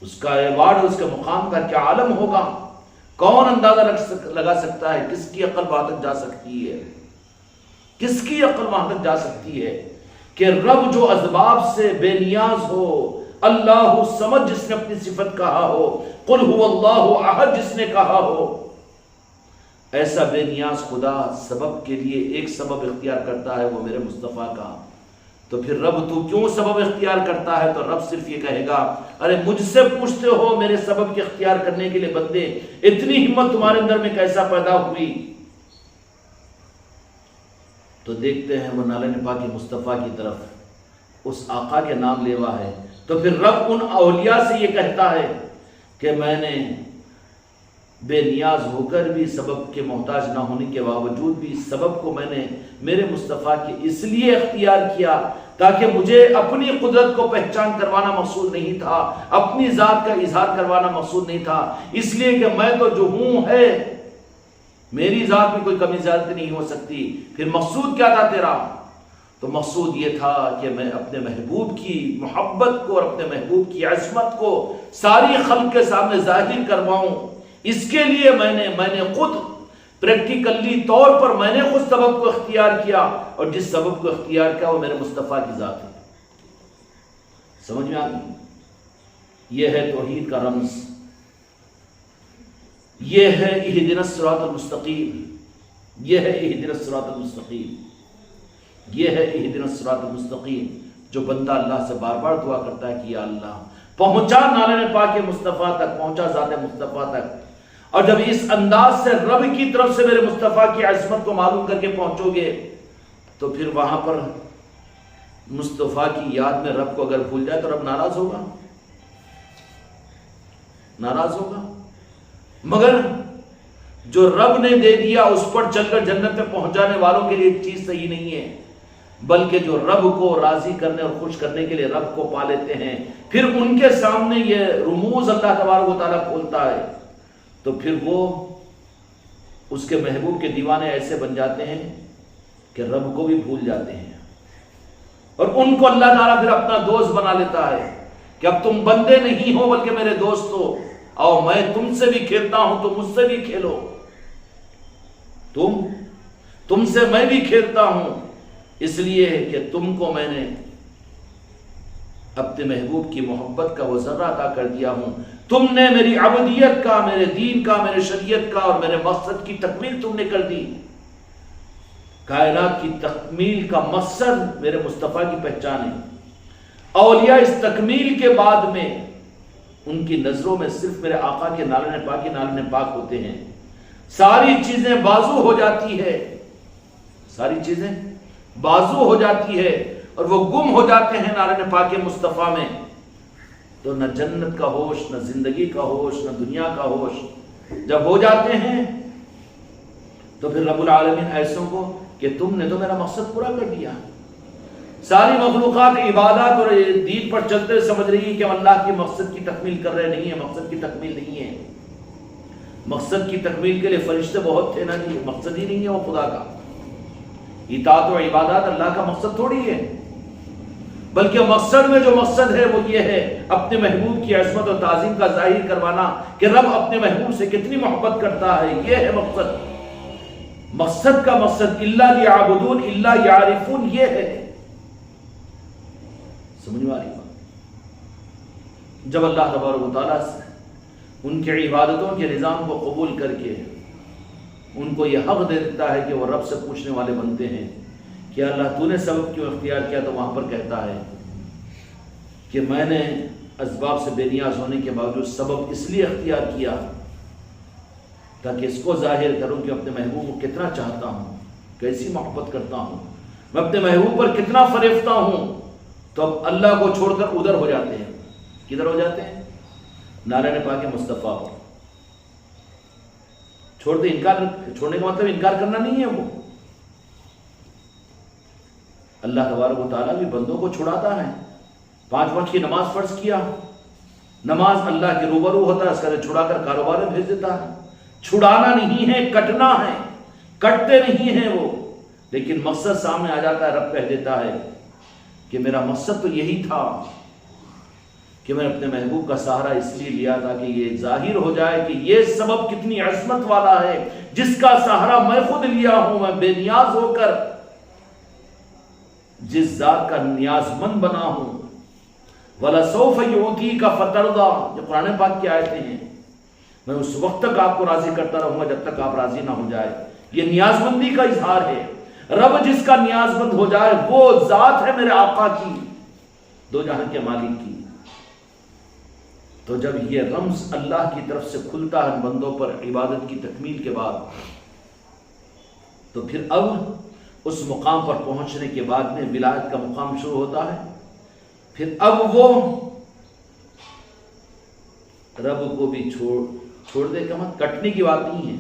اس کا ایوارڈ، اس کے مقام کا کیا عالم ہوگا؟ کون اندازہ لگا سکتا ہے؟ کس کی عقل وہاں تک جا سکتی ہے؟ کس کی عقل وہاں تک جا سکتی ہے کہ رب جو اسباب سے بے نیاز ہو، اللہ سمجھ جس نے اپنی صفت کہا ہو، قل هو اللہ احد جس نے کہا ہو، ایسا بے نیاز خدا سبب کے لیے ایک سبب اختیار کرتا ہے، وہ میرے مصطفیٰ کا۔ تو پھر رب تو کیوں سبب اختیار کرتا ہے؟ تو رب صرف یہ کہے گا ارے مجھ سے پوچھتے ہو میرے سبب کے اختیار کرنے کے لیے بندے، اتنی ہمت تمہارے اندر میں کیسا پیدا ہوئی؟ تو دیکھتے ہیں وہ نالے پاک مصطفیٰ کی طرف، اس آقا کے نام لیوا ہے۔ تو پھر رب ان اولیاء سے یہ کہتا ہے کہ میں نے بے نیاز ہو کر بھی، سبب کے محتاج نہ ہونے کے باوجود بھی، سبب کو میں نے میرے مصطفیٰ کے اس لیے اختیار کیا تاکہ مجھے اپنی قدرت کو پہچان کروانا مقصود نہیں تھا، اپنی ذات کا اظہار کروانا مقصود نہیں تھا، اس لیے کہ میں تو جو ہوں ہے، میری ذات میں کوئی کمی زیادتی نہیں ہو سکتی۔ پھر مقصود کیا تھا تیرا؟ تو مقصود یہ تھا کہ میں اپنے محبوب کی محبت کو اور اپنے محبوب کی عظمت کو ساری خلق کے سامنے ظاہر کرواؤں۔ اس کے لیے میں نے خود پریکٹیکلی طور پر میں نے خود سبب کو اختیار کیا، اور جس سبب کو اختیار کیا وہ میرے مصطفیٰ کی ذات ہے۔ سمجھ میں آ گئی؟ یہ ہے توحید کا رمز، یہ ہے اہدنا الصراط المستقیم، یہ ہے اہدنا الصراط المستقیم، یہ ہے اہدنا الصراط المستقیم جو بندہ اللہ سے بار بار دعا کرتا ہے کہ یا اللہ پہنچا نالے پاک مصطفیٰ تک، پہنچا ذات مصطفیٰ تک۔ اور جب اس انداز سے رب کی طرف سے میرے مصطفیٰ کی عظمت کو معلوم کر کے پہنچو گے تو پھر وہاں پر مصطفیٰ کی یاد میں رب کو اگر بھول جائے تو رب ناراض ہوگا؟ ناراض ہوگا؟ مگر جو رب نے دے دیا اس پر چل کر جنت میں پہنچانے والوں کے لیے ایک چیز صحیح نہیں ہے، بلکہ جو رب کو راضی کرنے اور خوش کرنے کے لیے رب کو پا لیتے ہیں، پھر ان کے سامنے یہ رموز اللہ تبارک و تعالیٰ کھولتا ہے تو پھر وہ اس کے محبوب کے دیوانے ایسے بن جاتے ہیں کہ رب کو بھی بھول جاتے ہیں، اور ان کو اللہ تعالیٰ پھر اپنا دوست بنا لیتا ہے کہ اب تم بندے نہیں ہو بلکہ میرے دوست ہو، اور میں تم سے بھی کھیلتا ہوں تو مجھ سے بھی کھیلو، تم سے میں بھی کھیلتا ہوں، اس لیے کہ تم کو میں نے اپنے محبوب کی محبت کا وہ ذرہ عطا کر دیا ہوں، تم نے میری عبودیت کا، میرے دین کا، میرے شریعت کا اور میرے مقصد کی تکمیل تم نے کر دی۔ کائنات کی تکمیل کا مقصد میرے مصطفیٰ کی پہچان ہے، اولیاء اس تکمیل کے بعد میں ان کی نظروں میں صرف میرے آقا کے نالے پاک نالے پاک ہوتے ہیں. ساری چیزیں بازو ہو جاتی ہے، ساری چیزیں بازو ہو جاتی ہے اور وہ گم ہو جاتے ہیں نالے پاک مصطفیٰ میں. تو نہ جنت کا ہوش، نہ زندگی کا ہوش، نہ دنیا کا ہوش. جب ہو جاتے ہیں تو پھر رب العالمین ایسوں کو کہ تم نے تو میرا مقصد پورا کر دیا. ساری مخلوقات عبادات اور دین پر چلتے سمجھ رہی ہے کہ ہم اللہ کی مقصد کی تکمیل کر رہے نہیں ہیں. مقصد کی تکمیل نہیں ہے. مقصد کی تکمیل کے لیے فرشتے بہت تھے نا جی، مقصد ہی نہیں ہے وہ خدا کا. اطاعت و عبادات اللہ کا مقصد تھوڑی ہے، بلکہ مقصد میں جو مقصد ہے وہ یہ ہے اپنے محبوب کی عظمت و تعظیم کا ظاہر کروانا کہ رب اپنے محبوب سے کتنی محبت کرتا ہے. یہ ہے مقصد. مقصد کا مقصد الا لیعبدون الا یعرفون یہ ہے. سمجھ میں آ رہی بات؟ جب اللہ تبارک و تعالیٰ سے ان کی عبادتوں کے نظام کو قبول کر کے ان کو یہ حق دے دیتا ہے کہ وہ رب سے پوچھنے والے بنتے ہیں کہ اللہ تو نے سبب کیوں اختیار کیا، تو وہاں پر کہتا ہے کہ میں نے اسباب سے بے نیاز ہونے کے باوجود سبب اس لیے اختیار کیا تاکہ اس کو ظاہر کروں کہ اپنے محبوب کو کتنا چاہتا ہوں، کیسی محبت کرتا ہوں، میں اپنے محبوب پر کتنا فریفتہ ہوں. تو اب اللہ کو چھوڑ کر ادھر ہو جاتے ہیں. کدھر ہو جاتے ہیں؟ نالے پاک مصطفیٰ پر چھوڑتے. انکار چھوڑنے کا مطلب انکار کرنا نہیں ہے. وہ اللہ تبارک و تعالیٰ بھی بندوں کو چھڑاتا ہے. 5 وقت کی نماز فرض کیا، نماز اللہ کے روبرو ہوتا ہے، اس کا چھڑا کر کاروبار میں بھیج دیتا ہے. چھڑانا نہیں ہے، کٹنا ہے. کٹتے نہیں ہیں وہ، لیکن مقصد سامنے آ جاتا ہے. رب کہہ دیتا ہے کہ میرا مقصد تو یہی تھا کہ میں اپنے محبوب کا سہارا اس لیے لیا تھا کہ یہ ظاہر ہو جائے کہ یہ سبب کتنی عظمت والا ہے جس کا سہارا میں خود لیا ہوں. میں بے نیاز ہو کر جس ذات کا نیاز مند بنا ہوں. وَلَسَوْفَ يُعْطِيكَ فَتَرْضَىٰ، جو قرآن پاک کی آیتیں ہیں. میں اس وقت تک آپ کو راضی کرتا رہوں گا جب تک آپ راضی نہ ہو جائے. یہ نیاز مندی کا اظہار ہے. رب جس کا نیاز مند ہو جائے وہ ذات ہے میرے آقا کی، دو جہاں کے مالک کی. تو جب یہ رمز اللہ کی طرف سے کھلتا ہے بندوں پر عبادت کی تکمیل کے بعد، تو پھر اب اس مقام پر پہنچنے کے بعد میں ولایت کا مقام شروع ہوتا ہے. پھر اب وہ رب کو بھی چھوڑ دے کا مت کٹنے کی بات نہیں ہے،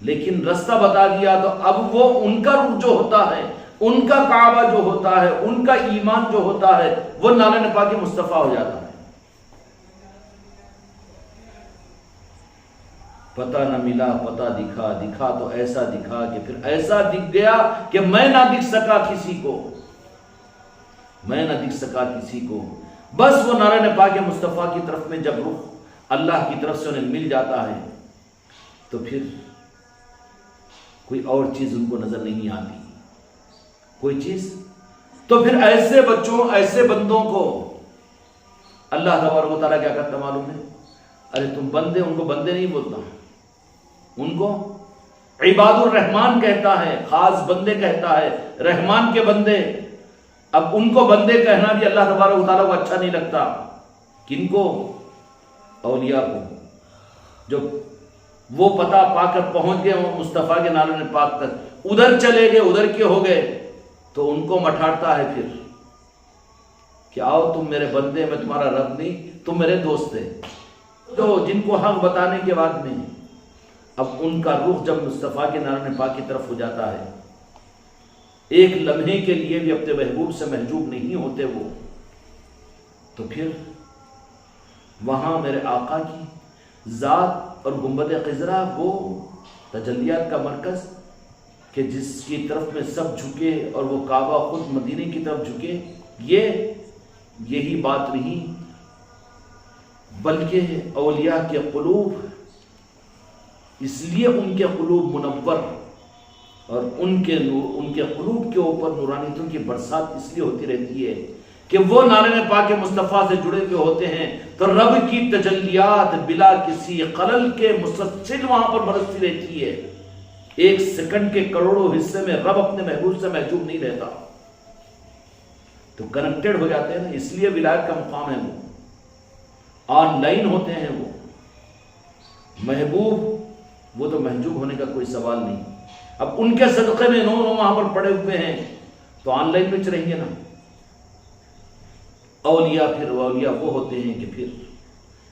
لیکن رستہ بتا دیا تو اب وہ ان کا رخ جو ہوتا ہے، ان کا کعبہ جو ہوتا ہے، ان کا ایمان جو ہوتا ہے، وہ نالے پاک مصطفیٰ ہو جاتا ہے. پتہ نہ ملا پتہ دکھا، دکھا تو ایسا دکھا کہ پھر ایسا دکھ گیا کہ میں نہ دکھ سکا کسی کو، میں نہ دکھ سکا کسی کو. بس وہ نالے پاک مصطفیٰ کی طرف میں جب رخ اللہ کی طرف سے انہیں مل جاتا ہے تو پھر کوئی اور چیز ان کو نظر نہیں آتی، کوئی چیز. تو پھر ایسے بچوں، ایسے بندوں کو اللہ تبارک و تعالیٰ کیا کرتا معلوم ہے؟ ارے تم بندے، ان کو بندے نہیں بولتا، ان کو عباد الرحمان کہتا ہے، خاص بندے کہتا ہے، رحمان کے بندے. اب ان کو بندے کہنا بھی اللہ تبارک و تعالیٰ کو اچھا نہیں لگتا. کن کو؟ اولیاء کو. جو وہ پتہ پا کر پہنچ گئے وہ مصطفیٰ کے نالے پاک تک، ادھر چلے گئے، ادھر کے ہو گئے، تو ان کو مٹھاڑتا ہے پھر کہ آؤ تم میرے بندے، میں تمہارا رب نہیں، تم میرے دوست تھے. جو جن کو حق بتانے کے بعد میں اب ان کا رخ جب مصطفیٰ کے نالے پاک کی طرف ہو جاتا ہے، ایک لمحے کے لیے بھی اپنے محبوب سے محجوب نہیں ہوتے وہ، تو پھر وہاں میرے آقا کی ذات اور گنبد خضرا وہ تجلیات کا مرکز کہ جس کی طرف میں سب جھکے اور وہ کعبہ خود مدینے کی طرف جھکے، یہی بات نہیں بلکہ اولیاء کے قلوب، اس لیے ان کے قلوب منور اور ان کے قلوب کے اوپر نورانیتوں کی برسات اس لیے ہوتی رہتی ہے کہ وہ نالے پاک مصطفیٰ سے جڑے ہوئے ہوتے ہیں. تو رب کی تجلیات بلا کسی خلل کے مسلسل وہاں پر برستی رہتی ہے. ایک سیکنڈ کے کروڑوں حصے میں رب اپنے محبوب سے محجوب نہیں رہتا. تو کنیکٹڈ ہو جاتے ہیں نا، اس لیے ولایت کا مقام ہے وہ، آن لائن ہوتے ہیں وہ محبوب، وہ تو محجوب ہونے کا کوئی سوال نہیں۔ اب ان کے صدقے میں نو وہاں پر پڑے ہوئے ہیں تو آن لائن میں رہیں گے نا۔ اولیاء پھر اولیاء وہ ہوتے ہیں کہ پھر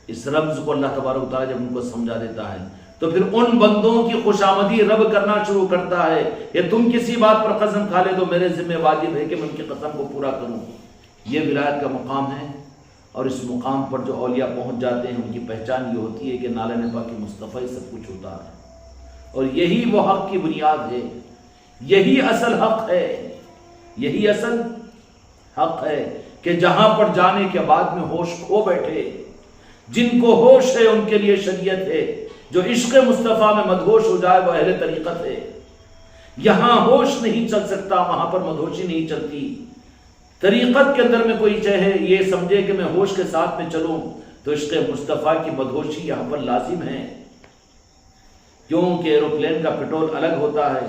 اس رمز کو اللہ تبارک و تعالیٰ جب ان کو سمجھا دیتا ہے تو پھر ان بندوں کی خوشامدی رب کرنا شروع کرتا ہے کہ تم کسی بات پر قسم کھا لے تو میرے ذمہ واجب ہے کہ میں ان کی قسم کو پورا کروں۔ یہ ولایت کا مقام ہے، اور اس مقام پر جو اولیاء پہنچ جاتے ہیں ان کی پہچان یہ ہوتی ہے کہ نالہ پاک مصطفیٰ ہی سب کچھ ہوتا ہے، اور یہی وہ حق کی بنیاد ہے، یہی اصل حق ہے، یہی اصل حق ہے کہ جہاں پر جانے کے بعد میں ہوش کھو بیٹھے، جن کو ہوش ہے ان کے لیے شریعت ہے، جو عشق مصطفیٰ میں مدہوش ہو جائے وہ اہل طریقت ہے۔ یہاں ہوش نہیں چل سکتا، وہاں پر مدہوشی نہیں چلتی۔ طریقت کے اندر میں کوئی چاہے یہ سمجھے کہ میں ہوش کے ساتھ میں چلوں تو عشق مصطفیٰ کی مدہوشی یہاں پر لازم ہے، کیونکہ ایروپلین کا پٹرول الگ ہوتا ہے،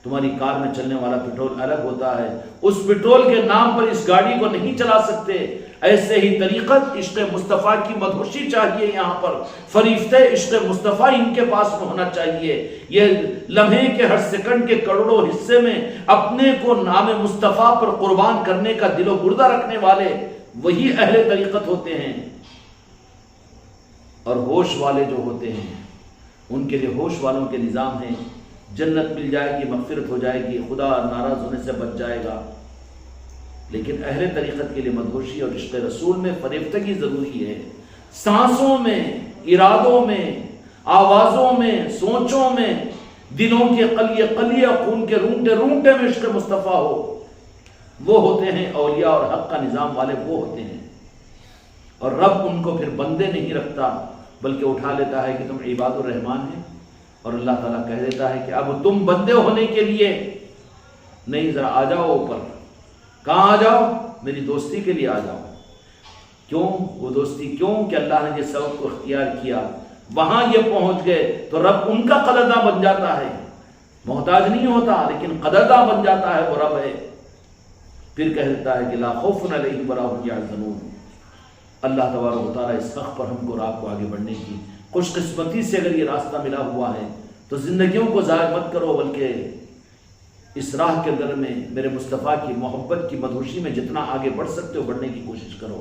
تمہاری کار میں چلنے والا پٹرول الگ ہوتا ہے، اس پٹرول کے نام پر اس گاڑی کو نہیں چلا سکتے۔ ایسے ہی طریقت عشق مصطفیٰ کی مدہوشی چاہیے، یہاں پر فریفتہ عشق مصطفیٰ ان کے پاس میں ہونا چاہیے۔ یہ لمحے کے ہر سیکنڈ کے کروڑوں حصے میں اپنے کو نام مصطفیٰ پر قربان کرنے کا دل و گردہ رکھنے والے وہی اہل طریقت ہوتے ہیں۔ اور ہوش والے جو ہوتے ہیں ان کے لیے ہوش والوں کے نظام ہیں، جنت مل جائے گی، مغفرت ہو جائے گی، خدا ناراض ہونے سے بچ جائے گا۔ لیکن اہل طریقت کے لیے مدہوشی اور عشق رسول میں فریفتگی ضروری ہے، سانسوں میں، ارادوں میں، آوازوں میں، سوچوں میں، دلوں کے قلیے قلیے، خون کے رونٹے رونٹے میں عشق مصطفیٰ ہو، وہ ہوتے ہیں اولیاء اور حق کا نظام والے، وہ ہوتے ہیں۔ اور رب ان کو پھر بندے نہیں رکھتا بلکہ اٹھا لیتا ہے کہ تم عباد الرحمن ہیں، اور اللہ تعالیٰ کہہ دیتا ہے کہ اب تم بندے ہونے کے لیے نہیں، ذرا آ جاؤ اوپر۔ کہاں آ جاؤ؟ میری دوستی کے لیے آ جاؤ۔ کیوں وہ دوستی؟ کیوں کہ اللہ نے جس سبب کو اختیار کیا وہاں یہ پہنچ گئے تو رب ان کا قدرداں بن جاتا ہے، محتاج نہیں ہوتا لیکن قدرداں بن جاتا ہے، وہ رب ہے۔ پھر کہہ دیتا ہے کہ لا خوف علیہم ولا هم یحزنون۔ اللہ تبارک و تعالیٰ اس حق پر ہم کو راہ کو آگے بڑھنے کی خوش قسمتی سے اگر یہ راستہ ملا ہوا ہے تو زندگیوں کو ضائع مت کرو، بلکہ اس راہ کے اندر میں میرے مصطفیٰ کی محبت کی مدہوشی میں جتنا آگے بڑھ سکتے ہو بڑھنے کی کوشش کرو۔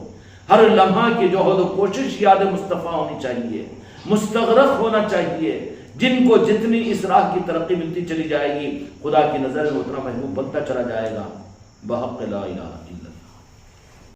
ہر لمحہ کی جوہد و کوشش یاد مصطفیٰ ہونی چاہیے، مستغرق ہونا چاہیے۔ جن کو جتنی اس راہ کی ترقی ملتی چلی جائے گی خدا کی نظر میں اتنا محبوب بنتا چلا جائے گا۔ بحق لا الہ الا اللہ۔